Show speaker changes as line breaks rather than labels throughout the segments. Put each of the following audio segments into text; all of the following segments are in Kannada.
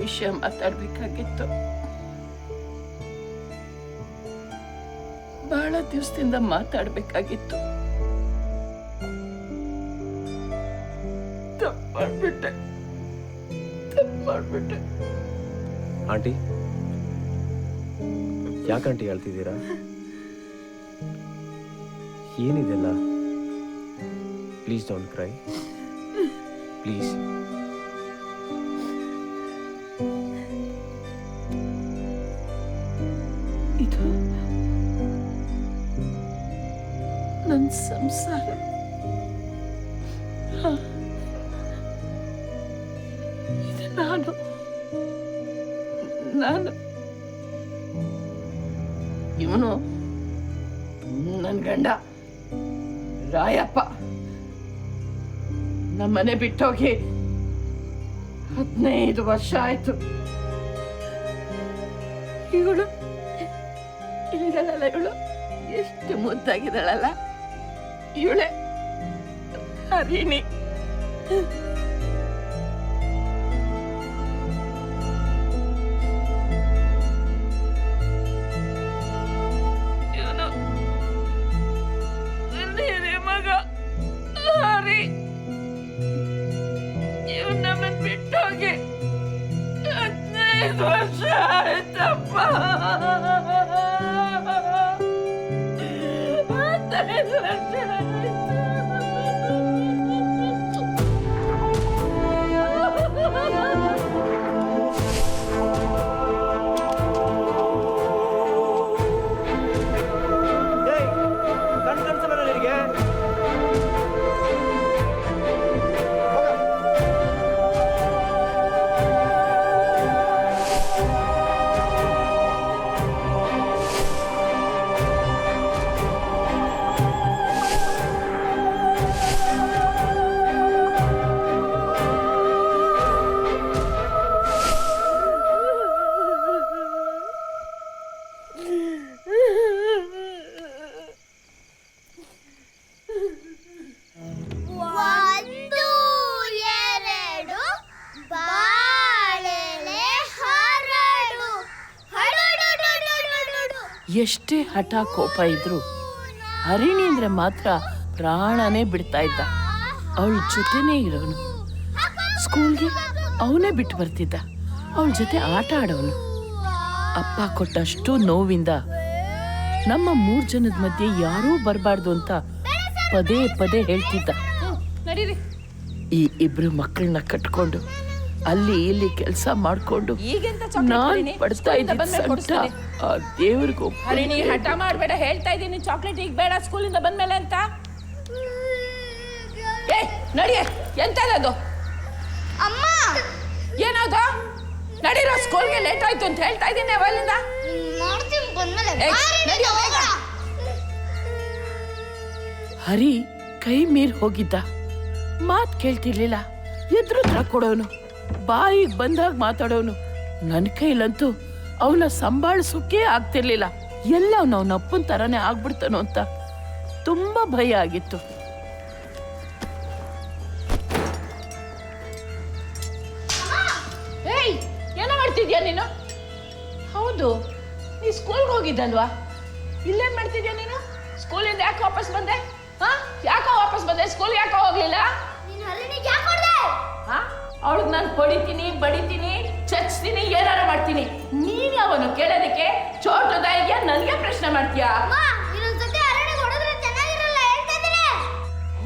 ವಿಷಯ ಮಾತಾಡ್ಬೇಕಾಗಿತ್ತು. ಬಹಳ ದಿವಸದಿಂದ ಮಾತಾಡ್ಬೇಕಾಗಿತ್ತು. ತಪ್ಪಾಡ್ಬಿಟ್ಟೆ.
ಆಂಟಿ, ಯಾಕಂಟಿ ಹೇಳ್ತಿದ್ದೀರಾ? ಏನಿದೆಲ್ಲ? Please don't cry, please.
ಇದು ನನ್ನ ಸಂಸಾರ. ಇದು ನಾನು ಇವನು ನನ್ನ ಗಂಡ ರಾಯಪ್ಪ. ನಮ್ಮನೆ ಬಿಟ್ಟೋಗಿ 15 ವರ್ಷ ಆಯ್ತು. ಇವಳು ಇವಳು ಎಷ್ಟು ಮುದ್ದಾಗಿದ್ದಾಳಲ್ಲ. ಇವಳೆ ಹರಿಣಿ. ಮಗ ಹರಿ. ಇವನ್ ನಮ್ಮನ್ ಬಿಟ್ಟೋಗಿ 15 ವರ್ಷ ಆಯ್ತಪ್ಪ. 15 ವರ್ಷ ಆಯ್ತು. ಎಷ್ಟೇ ಹಠ ಕೋಪ ಇದ್ರು ಹರಿಣಿ ಅಂದ್ರೆ ಮಾತ್ರ ಪ್ರಾಣನೇ ಬಿಡ್ತಾ ಇದ್ದ. ಅವಳ ಜೊತೆನೇ ಇರೋನು. ಸ್ಕೂಲ್ಗೆ ಅವನೇ ಬಿಟ್ಟು ಬರ್ತಿದ್ದ. ಅವಳ ಜೊತೆ ಆಟ ಆಡೋನು. ಅಪ್ಪ ಕೊಟ್ಟಷ್ಟು ನೋವಿಂದ ನಮ್ಮ 3 ಜನದ ಮಧ್ಯೆ ಯಾರೂ ಬರಬಾರ್ದು ಅಂತ ಪದೇ ಪದೇ ಹೇಳ್ತಿದ್ದ. ಈ 2 ಮಕ್ಕಳನ್ನ ಕಟ್ಕೊಂಡು ಅಲ್ಲಿ ಇಲ್ಲಿ ಕೆಲಸ ಮಾಡ್ಕೊಂಡು ನಾನ್ ಪಡ್ತಾ ಇದ್ದ ದೇವ್ರಿಗೂ.
ಹರಿಣಿ, ಹಠ ಮಾಡ್ಬೇಡ, ಹೇಳ್ತಾ ಇದ್ದೀನಿ. ಚಾಕ್ಲೇಟ್ ಈಗ ಬೇಡ, ಸ್ಕೂಲಿಂದ ಬಂದ್ಮೇಲೆ ಅಂತ. ಏ ನಡಿಯೇ, ಎಂತದದು?
ಅಮ್ಮ,
ಏನದು? ನಡೀರೋ, ಸ್ಕೂಲ್ಗೆ ಲೇಟ್ ಆಯ್ತು ಅಂತ ಹೇಳ್ತಾ ಇದ್ದೀನಿ ಅವಲ್ಲಿಂದ.
ಹರಿ ಕೈ ಮೀರ್ ಹೋಗಿದ್ದ. ಮಾತ್ ಕೇಳ್ತಿರ್ಲಿಲ್ಲ. ಎದುರುತ್ರ ಕೊಡೋನು, ಬಾಯಿಗೆ ಬಂದಾಗ ಮಾತಾಡೋನು. ನನ್ನ ಕೈಲಂತೂ ಅವನ ಸಂಭಾಳಿಸೋಕೆ ಆಗ್ತಿರ್ಲಿಲ್ಲ. ಎಲ್ಲ ಅವನ ಅಪ್ಪನ ತರಾನೇ ಆಗ್ಬಿಡ್ತಾನೋ ಅಂತ ತುಂಬಾ ಭಯ ಆಗಿತ್ತು.
ಏಯ್, ಏನೋ ಮಾಡ್ತಿದ್ಯಾ ನೀನು? ಹೌದು, ನೀ ಸ್ಕೂಲ್ಗೆ ಹೋಗಿದ್ದಲ್ವಾ? ಇಲ್ಲೇನ್ ಮಾಡ್ತಿದ್ಯಾ ನೀನು? ಸ್ಕೂಲಿಂದ ಯಾಕೆ ವಾಪಸ್ ಬಂದೆ? ಯಾಕೋ ವಾಪಸ್ ಬಂದೆ? ಸ್ಕೂಲ್ ಯಾಕೋ ಹೋಗ್ಲಿಲ್ಲ? ಅವಳಿಗೆ ನಾನು ಹೊಡಿತೀನಿ, ಬಡಿತೀನಿ, ಚಚ್ತೀನಿ, ಏನಾರು ಮಾಡ್ತೀನಿ. ನೀನ್ ಯಾವನು ಕೇಳೋದಕ್ಕೆ? ಚೋಟದಾಯಿಗೆ ನನಗೆ ಪ್ರಶ್ನೆ ಮಾಡ್ತೀಯಾ?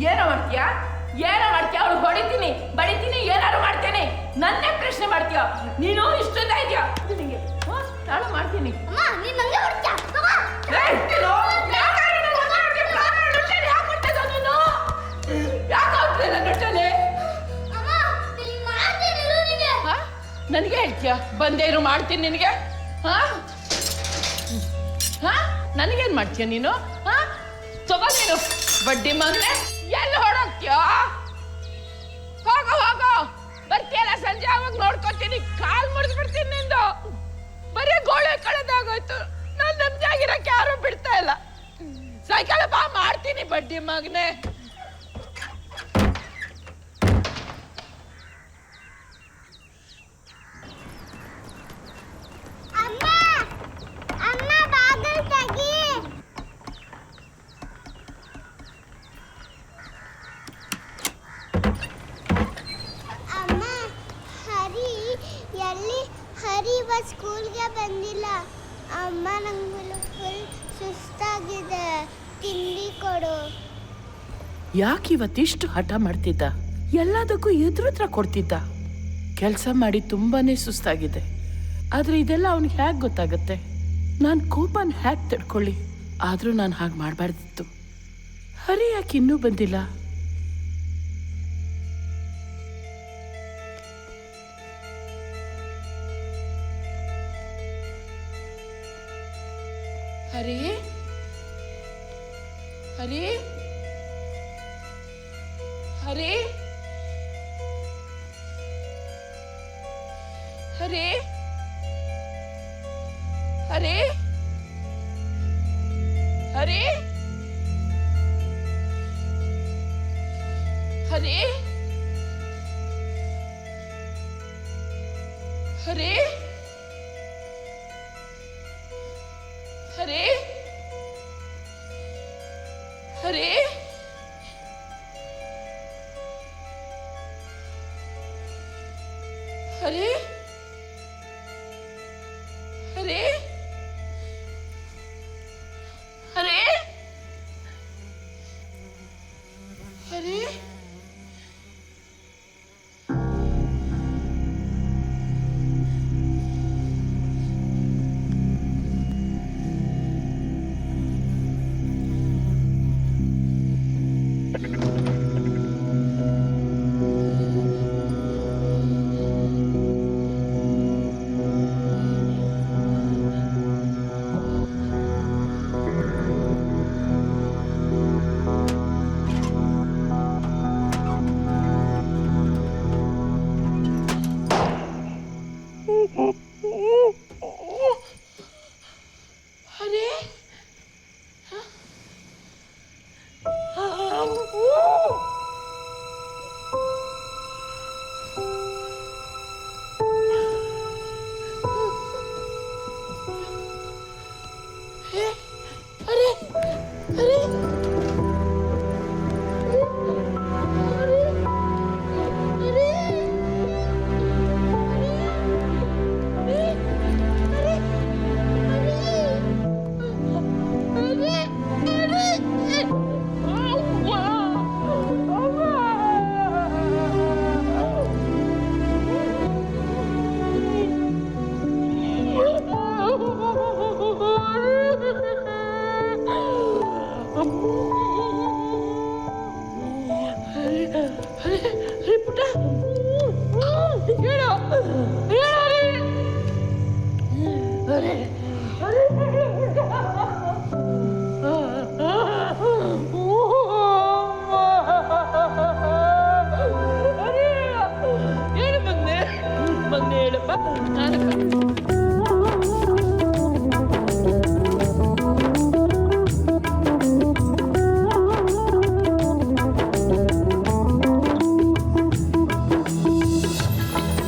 ಏನೋ ಮಾಡ್ತೀಯಾ? ಅವಳು ಹೊಡಿತೀನಿ, ಬಡಿತೀನಿ, ಏನಾರು ಮಾಡ್ತೇನೆ. ನನ್ನೇ ಪ್ರಶ್ನೆ ಮಾಡ್ತೀಯ ನೀನು? ಇಷ್ಟೊಂದ ಇದೆಯಾ ನಿನಗೆ? ನಾನು ಮಾಡ್ತೀನಿ. ನನಗೆ ಹೇಳ್ತೀಯ? ಬಂದೇ ಇರು, ಮಾಡ್ತೀನಿ ನಿನಗೆ. ನನಗೇನ್ ಮಾಡ್ತೀಯ ನೀನು? ತಗೋ ನೀನು ಬಡ್ಡಿ ಮಗನೆ. ಎಲ್ಲಿ ಹೊಡೋಗ್ತೀಯ? ಹೋಗೋ, ಬರ್ತೀಯಲ್ಲ ಸಂಜೆ, ಅವಾಗ ನೋಡ್ಕೊತೀನಿ. ಕಾಲ್ ಮುರಿದು ಬಿಡ್ತೀನಿ ನಿಂದು. ಬರೀ ಗೋಳೆ ಕಳೆದಾಗೋಯ್ತು. ನಾನು ನಮ್ದಾಗಿರಕ್ಕೆ ಯಾರು ಬಿಡ್ತಾ ಇಲ್ಲ. ಸಾಯಂಕಾಲ ಬಾ, ಮಾಡ್ತೀನಿ ಬಡ್ಡಿ ಮಗನೆ.
ಅಮ್ಮ ನಂಗೆ ಫುಲ್ ಸುಸ್ತಾಗಿದೆ, ತಿಂಡಿ ಕೊಡು.
ಯಾಕೆ ಇವತ್ತಿಷ್ಟು ಹಠ ಮಾಡ್ತಿದ್ದ? ಎಲ್ಲದಕ್ಕೂ ಎದುರುತ್ರ ಕೊಡ್ತಿದ್ದ. ಕೆಲಸ ಮಾಡಿ ತುಂಬಾನೇ ಸುಸ್ತಾಗಿದೆ. ಆದ್ರೆ ಇದೆಲ್ಲ ಅವನಿಗೆ ಹೇಗೆ ಗೊತ್ತಾಗತ್ತೆ? ನಾನು ಕೋಪನ ಹೇಗೆ ತಡ್ಕೊಳ್ಳಿ? ಆದ್ರೂ ನಾನು ಹಾಗೆ ಮಾಡಬಾರ್ದಿತ್ತು. ಹರಿ ಯಾಕೆ ಇನ್ನೂ ಬಂದಿಲ್ಲ? ಹರಿ ಹರಿ ಹರಿ ಹರಿ ಹರಿ ಹರಿ ಹರಿ ಹರಿ ಹರಿ ಹರಿ ಹರಿ ಹರಿ ಹರಿ ಹರಿ ಹರಿ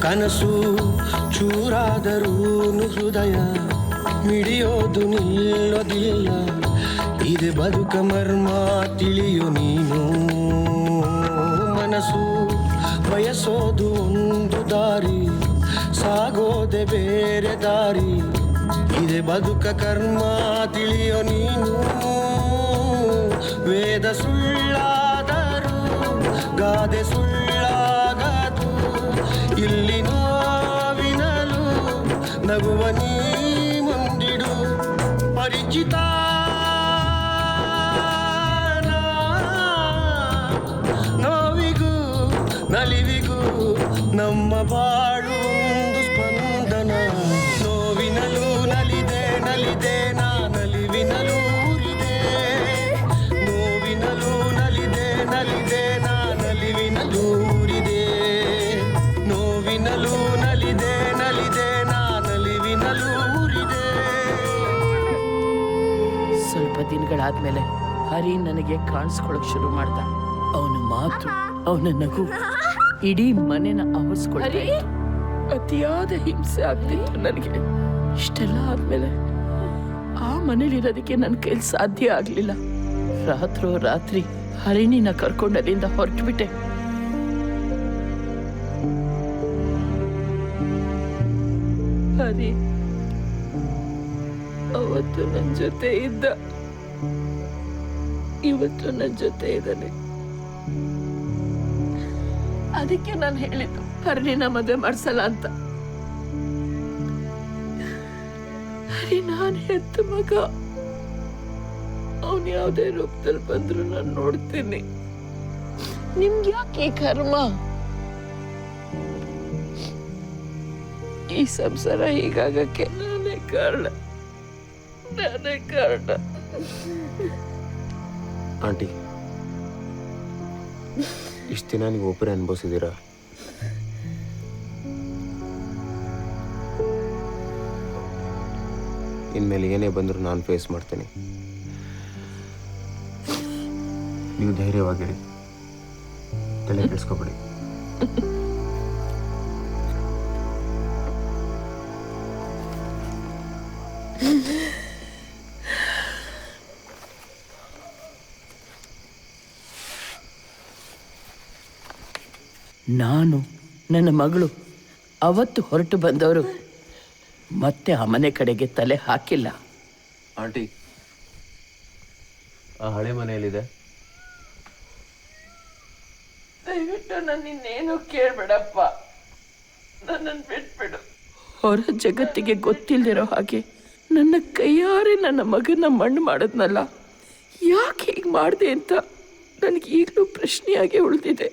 ಕನಸು ಚೂರಾದರೂನು ಹೃದಯ ಮಿಡಿಯೋದು ನಿಲ್ಲೋದಿಲ್ಲ. ಇದೆ ಬದುಕ ಮರ್ಮ ತಿಳಿಯೋ ನೀನು. ಮನಸ್ಸು ಬಯಸೋದು ಒಂದು ದಾರಿ, ಸಾಗೋದೆ ಬೇರೆ ದಾರಿ. ಇದೆ ಬದುಕ ಕರ್ಮ ತಿಳಿಯೋ ನೀನು. ವೇದ ಸುಳ್ಳಾದರೂ ಗಾದೆ ಸುಳ್ಳಾಗದು. ಇಲ್ಲಿ ನೋವಿನಲು ನಗುವ ನೀ ಮುಂದಿಡು. ಪರಿಚಿತ ನೋವಿಗೂ ನಲಿವಿಗೂ ನಮ್ಮ ಬಾಳು ಒಂದು ಸ್ಪಂದನ. ನೋವಿನಲು ನಲಿದೆ ನಲಿದೆ ನಾ ನಲಿವಿನಲು ಊರಿದೆ. ನೋವಿನಲು ನಲಿದೆ ನಲಿದೆ ನಾ ನಲಿವಿನಲು ಊರಿದೆ. ನೋವಿನಲು ನಲಿದೆ ನಲಿದೆ ನಾ ನಲಿವಿನಲು ಊರಿದೆ.
ಸ್ವಲ್ಪ ದಿನಗಳಾದ್ಮೇಲೆ ಹರಿ ನನಗೆ ಕಾಣಿಸ್ಕೊಳಕ್ ಶುರು ಮಾಡ್ದ. ಅವನ ಮಾತು, ಅವನ ನಗು ಇಡೀ ಮನೆನ ಆವರಿಸ್ಕೊಳ್ತಾ ಇತ್ತು. ಅತಿಯಾದ ಹಿಂಸೆ ಆಗ್ತಿತ್ತು ನನಗೆ. ಇಷ್ಟೆಲ್ಲ ಆದ್ಮೇಲೆ ಆ ಮನೇಲಿರೋದಕ್ಕೆ ನನ್ನ ಕೈಲಿ ಸಾಧ್ಯ ಆಗ್ಲಿಲ್ಲ. ರಾತ್ರಿ ಹರಿಣಿನ ಕರ್ಕೊಂಡು ಅಲ್ಲಿಂದ ಹೊರಟು ಬಿಟ್ಟೆ. ಹರಿ ಅವತ್ತು ನನ್ನ ಜೊತೆ ಇದ್ದ, ಇವತ್ತು ನನ್ನ ಜೊತೆ ಇದ್ದಾನೆ. ಅದಕ್ಕೆ ನಾನು ಹೇಳಿದ್ದು ಹರಿನ ಮದುವೆ ಮಾಡ್ಸಲ್ಲ ಅಂತ. ಹರಿ ನಾನು ಹೆತ್ತ ಮಗ, ಅವನು ಯಾವುದೇ ರೂಪದಲ್ಲಿ ಬಂದ್ರು ನಾನು ನೋಡ್ತೀನಿ. ನಿಮ್ಗೆ ಯಾಕೆ ಕರ್ಮ? ಈ ಸಂಸಾರ ಹೀಗಾಗಕ್ಕೆ ನಾನೇ ಕಾರಣ.
ಆಂಟಿ, ಇಷ್ಟು ದಿನ ನೀವು ಒಬ್ಬರೇ ಅನುಭವಿಸಿದ್ದೀರಾ. ಇನ್ಮೇಲೆ ಏನೇ ಬಂದರೂ ನಾನು ಫೇಸ್ ಮಾಡ್ತೀನಿ. ನೀವು ಧೈರ್ಯವಾಗಿರಿ, ತಲೆ ಕೆಡಿಸ್ಕೊಬೇಡಿ.
ನಾನು ನನ್ನ ಮಗಳು ಅವತ್ತು ಹೊರಟು ಬಂದವರು ಮತ್ತೆ ಆ ಮನೆ ಕಡೆಗೆ ತಲೆ ಹಾಕಿಲ್ಲ.
ಆಂಟಿ, ಆ ಹಳೆ ಮನೆಯಲ್ಲಿದೆ.
ದಯವಿಟ್ಟು ನನ್ನ ಇನ್ನೇನು ಕೇಳ್ಬೇಡಪ್ಪ, ನನ್ನನ್ನು ಬಿಟ್ಬಿಡು. ಹೊರ ಜಗತ್ತಿಗೆ ಗೊತ್ತಿಲ್ದಿರೋ ಹಾಗೆ ನನ್ನ ಕೈಯಾರೆ ನನ್ನ ಮಗನ ಮಣ್ಣು ಮಾಡಿದ್ನಲ್ಲ, ಯಾಕೆ ಹೀಗೆ ಮಾಡಿದೆ ಅಂತ ನನಗೆ ಈಗಲೂ ಪ್ರಶ್ನೆಯಾಗಿ ಉಳಿದಿದೆ.